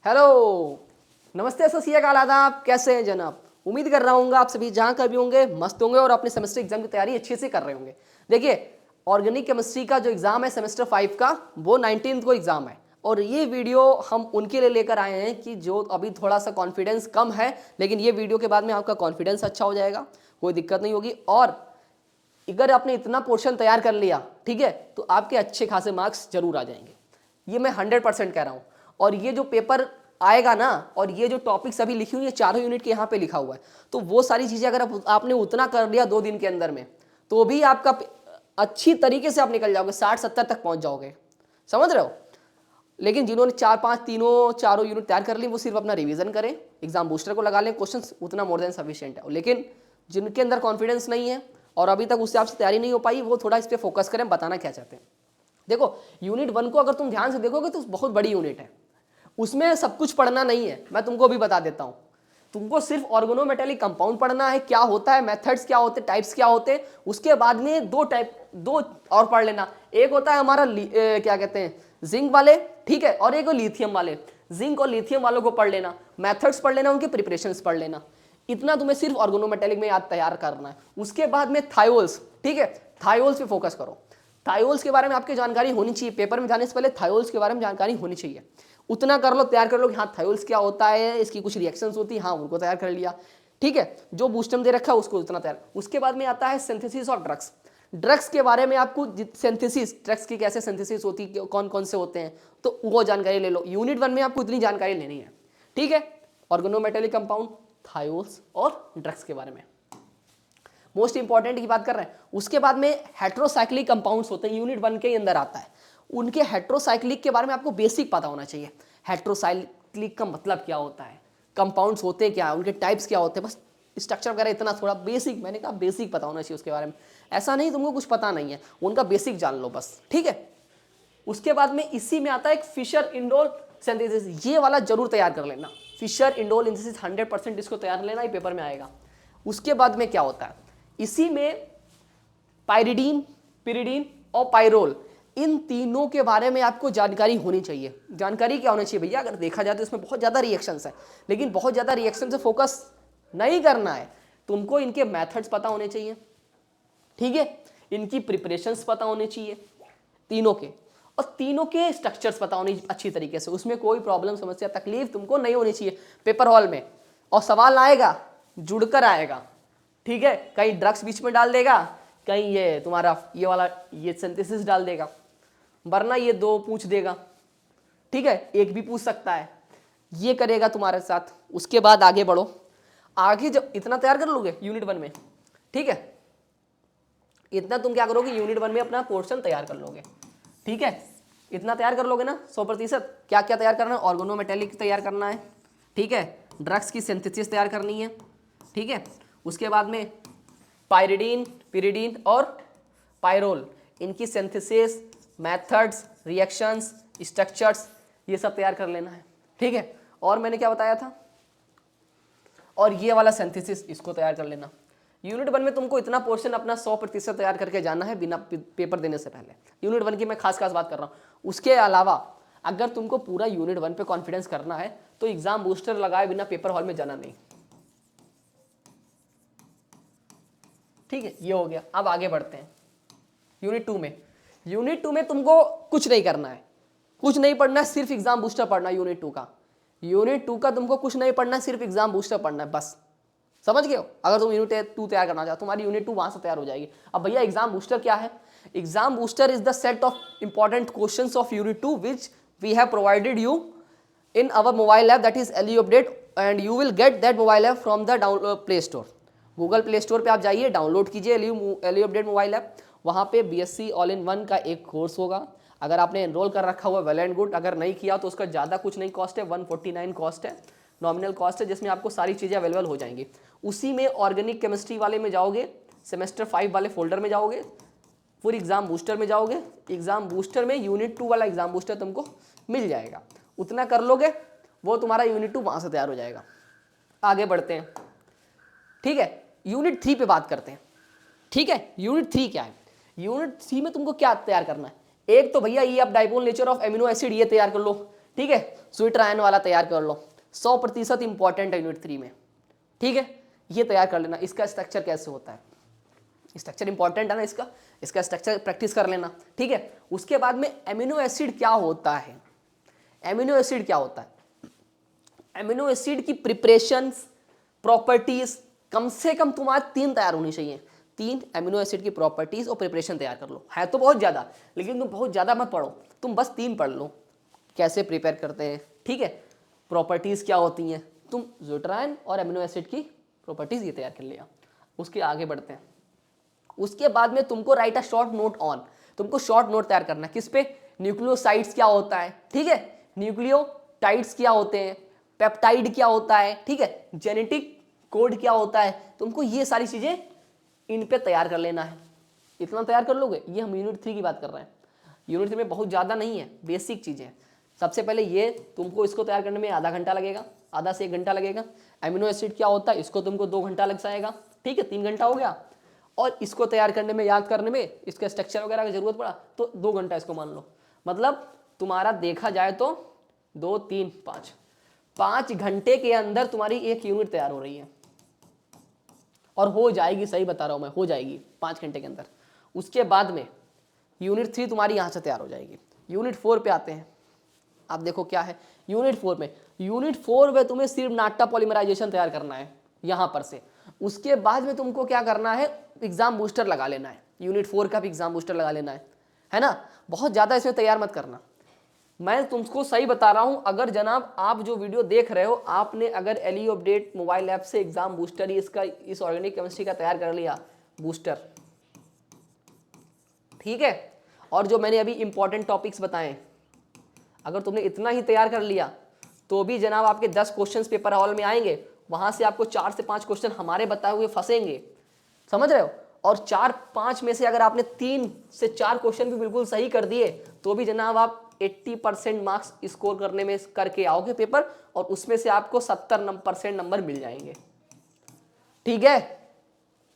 Hello, नमस्ते, सत श्री अकाल, आदाब। कैसे हैं जनाब? उम्मीद कर रहा हूँ आप सभी जहाँ कभी होंगे मस्त होंगे और अपने सेमेस्टर एग्जाम की तैयारी अच्छे से कर रहे होंगे। देखिए, ऑर्गेनिक केमिस्ट्री का जो एग्जाम है सेमेस्टर 5 का, वो 19 को एग्जाम है और ये वीडियो हम उनके लिए लेकर आए हैं कि जो अभी थोड़ा सा कॉन्फिडेंस कम है, लेकिन ये वीडियो के बाद में आपका कॉन्फिडेंस अच्छा हो जाएगा, कोई दिक्कत नहीं होगी। और अगर आपने इतना पोर्शन तैयार कर लिया, ठीक है, तो आपके अच्छे खासे मार्क्स जरूर आ जाएंगे। ये मैं 100% कह रहा हूँ। और ये जो पेपर आएगा ना, और ये जो टॉपिक्स अभी लिखी हुई है चारों यूनिट के यहाँ पे लिखा हुआ है, तो वो सारी चीज़ें अगर आपने उतना कर लिया 2 दिन के अंदर में, तो भी आपका अच्छी तरीके से आप निकल जाओगे, 60-70 तक पहुँच जाओगे। समझ रहे हो? लेकिन जिन्होंने 4-5 चारों यूनिट तैयार कर ली, वो सिर्फ अपना रिवीजन करें, एग्जाम बूस्टर को लगा लें, क्वेश्चन उतना मोर देन सफिशिएंट है। लेकिन जिनके अंदर कॉन्फिडेंस नहीं है और अभी तक उससे आपसे तैयारी नहीं हो पाई, वो थोड़ा इस पर फोकस करें, बताना क्या चाहते हैं। देखो, यूनिट 1 को अगर तुम ध्यान से देखोगे तो बहुत बड़ी यूनिट है, उसमें सब कुछ पढ़ना नहीं है। मैं तुमको भी बता देता हूँ, तुमको सिर्फ ऑर्गेनोमेटेलिक कंपाउंड पढ़ना है, क्या होता है, मेथड्स क्या होते, टाइप्स क्या होते। उसके बाद में दो और पढ़ लेना। एक होता है हमारा क्या कहते हैं, जिंक वाले, ठीक है, और एक लिथियम वाले। जिंक और लिथियम वालों को पढ़ लेना, मेथड्स पढ़ लेना, उनके प्रिपरेशंस पढ़ लेना। इतना तुम्हें सिर्फ ऑर्गेनोमेटेलिक में याद तैयार करना है। उसके बाद में थायोल्स, ठीक है, थायोल्स पे फोकस करो। थायोल्स के बारे में आपकी जानकारी होनी चाहिए, पेपर में जाने से पहले थायोल्स के बारे में जानकारी होनी चाहिए। उतना कर लो, तैयार कर लो कि हाँ थायोल्स क्या होता है, इसकी कुछ रिएक्शंस होती है, हाँ उनको तैयार कर लिया, ठीक है। जो बूस्टम दे रखा है उसको उतना तैयार। उसके बाद में आता है सिंथेसिस ऑफ ड्रग्स। ड्रग्स के बारे में आपको सिंथेसिस, ड्रग्स की कैसे सिंथेसिस होती है, कौन कौन से होते हैं, तो वो जानकारी ले लो। यूनिट 1 में आपको इतनी जानकारी लेनी है, ठीक है। ऑर्गेनोमेटेलिक कंपाउंड, थायोल्स और ड्रग्स के बारे में मोस्ट इंपॉर्टेंट की बात कर रहे हैं। उसके बाद में हेट्रोसाइक्लिक कंपाउंड्स होते हैं, यूनिट 1 के अंदर आता है। उनके हेट्रोसाइक्लिक के बारे में आपको बेसिक पता होना चाहिए। हेट्रोसाइक्लिक का मतलब क्या होता है, कंपाउंड्स होते हैं क्या, उनके टाइप्स क्या होते हैं, बस स्ट्रक्चर वगैरह इतना थोड़ा बेसिक, मैंने कहा बेसिक पता होना चाहिए उसके बारे में। ऐसा नहीं तुमको कुछ पता नहीं है, उनका बेसिक जान लो बस, ठीक है। उसके बाद में इसी में आता है एक फिशर इंडोल सिंथेसिस, ये वाला जरूर तैयार कर लेना। फिशर इंडोल सिंथेसिस 100% इसको तैयार लेना, ये पेपर में आएगा। उसके बाद में क्या होता है, इसी में पायरिडीन, पिरिडीन और पायरोल, इन तीनों के बारे में आपको जानकारी होनी चाहिए। जानकारी क्या होनी चाहिए भैया, अगर देखा जाए तो इसमें बहुत ज़्यादा रिएक्शंस है, लेकिन बहुत ज़्यादा रिएक्शन से फोकस नहीं करना है। तुमको इनके मेथड्स पता होने चाहिए, ठीक है, इनकी प्रिपरेशंस पता होने चाहिए तीनों के, और तीनों के स्ट्रक्चर्स पता होने अच्छी तरीके से। उसमें कोई प्रॉब्लम, समस्या, तकलीफ तुमको नहीं होनी चाहिए पेपर हॉल में। और सवाल आएगा, जुड़कर आएगा, ठीक है। कहीं ड्रग्स बीच में डाल देगा, कहीं ये तुम्हारा ये वाला ये सिंथेसिस डाल देगा, वरना ये 2 पूछ देगा, ठीक है, एक भी पूछ सकता है, ये करेगा तुम्हारे साथ। उसके बाद आगे बढ़ो। आगे जब इतना तैयार कर लोगे यूनिट 1 में, ठीक है, इतना तुम क्या करोगे, यूनिट 1 में अपना पोर्शन तैयार कर लोगे, ठीक है। इतना तैयार कर लोगे ना 100%। क्या क्या तैयार करना है, ऑर्गेनोमेटेलिक तैयार करना है, ठीक है, ड्रग्स की सिंथेसिस तैयार करनी है, ठीक है। उसके बाद में पायरिडीन, पिरिडीन और पायरोल, इनकी सिंथेसिस, मेथड्स, रिएक्शंस, स्ट्रक्चर्स, ये सब तैयार कर लेना है, ठीक है। और मैंने क्या बताया था, और ये वाला सिंथेसिस, इसको तैयार कर लेना। यूनिट 1 में तुमको इतना पोर्शन अपना 100% तैयार करके जाना है बिना पेपर देने से पहले। यूनिट 1 की मैं खास बात कर रहा हूँ। उसके अलावा अगर तुमको पूरा यूनिट 1 पे कॉन्फिडेंस करना है तो एग्जाम बूस्टर लगाए बिना पेपर हॉल में जाना नहीं, ठीक है। ये हो गया। अब आगे बढ़ते हैं यूनिट 2 में। यूनिट 2 में तुमको कुछ नहीं करना है, कुछ नहीं पढ़ना है, सिर्फ एग्जाम बूस्टर पढ़ना है। यूनिट 2 का तुमको कुछ नहीं पढ़ना है, सिर्फ एग्जाम बूस्टर पढ़ना है बस। समझ गए हो? अगर तुम यूनिट 2 तैयार करना चाहते हो, तुम्हारी यूनिट 2 वहां से तैयार हो जाएगी। अब भैया एग्जाम बूस्टर क्या है? Exam booster is the set of important questions of unit 2 which we have provided you in our mobile app, that is LU Update, and you will get that mobile app from the Play Store. Google play store पे आप जाइए, download कीजिए LU update mobile app. वहाँ पे BSc all in one का एक course होगा। अगर आपने एनरोल कर रखा हुआ वेल एंड गुड, अगर नहीं किया तो उसका ज़्यादा कुछ नहीं कॉस्ट है, 149 कॉस्ट है, नॉमिनल कॉस्ट है, जिसमें आपको सारी चीज़ें अवेलेबल हो जाएंगी। उसी में ऑर्गेनिक केमिस्ट्री वाले में जाओगे, सेमेस्टर 5 वाले फोल्डर में जाओगे, फिर एग्जाम बूस्टर में जाओगे। एग्जाम बूस्टर में यूनिट 2 वाला एग्जाम बूस्टर तुमको मिल जाएगा। उतना कर लोगे, वो तुम्हारा यूनिट 2 वहाँ से तैयार हो जाएगा। आगे बढ़ते हैं, ठीक है। यूनिट 3 पे बात करते हैं, ठीक है। यूनिट 3 क्या है? यूनिट 3 में तुमको क्या तैयार करना है? एक तो भैया ये आप dipole nature of amino acid ये तैयार कर लो, ठीक है, स्वीट रायन वाला तैयार कर लो, 100% इंपॉर्टेंट है यूनिट 3 में। ठीक है, ये तैयार कर लेना। इसका स्ट्रक्चर कैसे होता है, स्ट्रक्चर इंपॉर्टेंट है ना, इसका स्ट्रक्चर प्रैक्टिस कर लेना। ठीक है, उसके बाद में एमिनो एसिड क्या होता है, एमिनो एसिड क्या होता है, एमिनो एसिड की प्रिपरेशन प्रॉपर्टीज कम से कम तुम्हारे 3 तैयार होनी चाहिए। 3 एमिनो एसिड की प्रॉपर्टीज और प्रिपरेशन तैयार कर लो। है तो बहुत ज़्यादा, लेकिन तुम बहुत ज़्यादा मत पढ़ो, तुम बस 3 पढ़ लो। कैसे प्रिपेयर करते हैं, ठीक है, प्रॉपर्टीज़ क्या होती हैं, तुम ज़्यूट्राइन और एमिनो एसिड की प्रॉपर्टीज़ ये तैयार कर लिया। उसके आगे बढ़ते हैं। उसके बाद में तुमको right a short note on, तुमको शॉर्ट नोट तैयार करना है किस पे, न्यूक्लियोसाइड्स क्या होता है, ठीक है, न्यूक्लियोटाइड्स क्या होते हैं, पेप्टाइड क्या होता है, ठीक है, जेनेटिक कोड क्या होता है, तुमको ये सारी चीजें इन पे तैयार कर लेना है। इतना तैयार कर लोगे, ये हम यूनिट 3 की बात कर रहे हैं। यूनिट 3 में बहुत ज़्यादा नहीं है, बेसिक चीज़ें। सबसे पहले ये तुमको इसको तैयार करने में आधा घंटा लगेगा, आधा से 1 घंटा लगेगा। एमिनो एसिड क्या होता है, इसको तुमको 2 घंटा लग जाएगा, ठीक है, 3 घंटा हो गया। और इसको तैयार करने में, याद करने में, इसके स्ट्रक्चर वगैरह की जरूरत पड़ा तो 2 घंटा इसको मान लो। मतलब तुम्हारा देखा जाए तो 2, 3, 5 घंटे के अंदर तुम्हारी एक यूनिट तैयार हो रही है, और हो जाएगी, सही बता रहा हूं मैं, हो जाएगी 5 घंटे के अंदर। उसके बाद में यूनिट 3 तुम्हारी यहां से तैयार हो जाएगी। यूनिट 4 पे आते हैं। आप देखो क्या है यूनिट 4 में, यूनिट 4 में तुम्हें सिर्फ नाटा पॉलीमराइजेशन तैयार करना है यहां पर से। उसके बाद में तुमको क्या करना है, एग्जाम बूस्टर लगा लेना है, यूनिट 4 का भी एग्जाम बूस्टर लगा लेना है ना। बहुत ज्यादा इसमें तैयार मत करना, मैं तुमको सही बता रहा हूं। अगर जनाब आप जो वीडियो देख रहे हो, आपने अगर एलईओ अपडेट मोबाइल ऐप से एग्जाम बूस्टर इसका, इस ऑर्गेनिक केमिस्ट्री का तैयार कर लिया बूस्टर, ठीक है, और जो मैंने अभी इंपॉर्टेंट टॉपिक्स बताए, अगर तुमने इतना ही तैयार कर लिया तो भी जनाब आपके 10 क्वेश्चंस पेपर हॉल में आएंगे, वहां से आपको 4 से 5 क्वेश्चन हमारे बताए हुए फंसेंगे, समझ रहे हो। और 4-5 में से अगर आपने 3 से 4 क्वेश्चन भी बिल्कुल सही कर दिए तो भी जनाब आप 80% मार्क्स स्कोर करने में करके आओगे पेपर, और उसमें से आपको 70% नंबर मिल जाएंगे। ठीक है,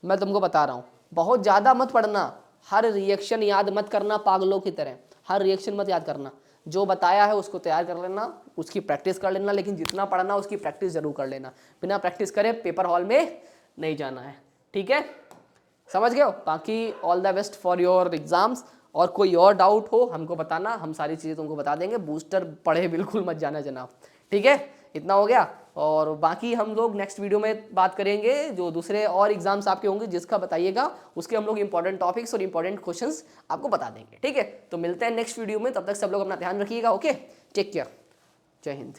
मैं तुमको बता रहा हूं, बहुत ज्यादा मत पढ़ना, हर रिएक्शन याद मत करना पागलों की तरह, हर रिएक्शन मत याद करना। जो बताया है उसको तैयार कर लेना, उसकी प्रैक्टिस कर लेना, लेकिन जितना पढ़ना उसकी प्रैक्टिस जरूर कर लेना। बिना प्रैक्टिस करे पेपर हॉल में नहीं जाना है, ठीक है, समझ गए हो। बाकी all the best for your exams, और कोई और डाउट हो हमको बताना, हम सारी चीज़ें तुमको बता देंगे। बूस्टर पढ़े बिल्कुल मत जाना जनाब, ठीक है, इतना हो गया। और बाकी हम लोग नेक्स्ट वीडियो में बात करेंगे, जो दूसरे और एग्जाम्स आपके होंगे जिसका बताइएगा, उसके हम लोग इंपॉर्टेंट टॉपिक्स और इंपॉर्टेंट क्वेश्चंस आपको बता देंगे, ठीक है। तो मिलते हैं नेक्स्ट वीडियो में, तब तक सब लोग अपना ध्यान रखिएगा, ओके, टेक केयर, जय हिंद।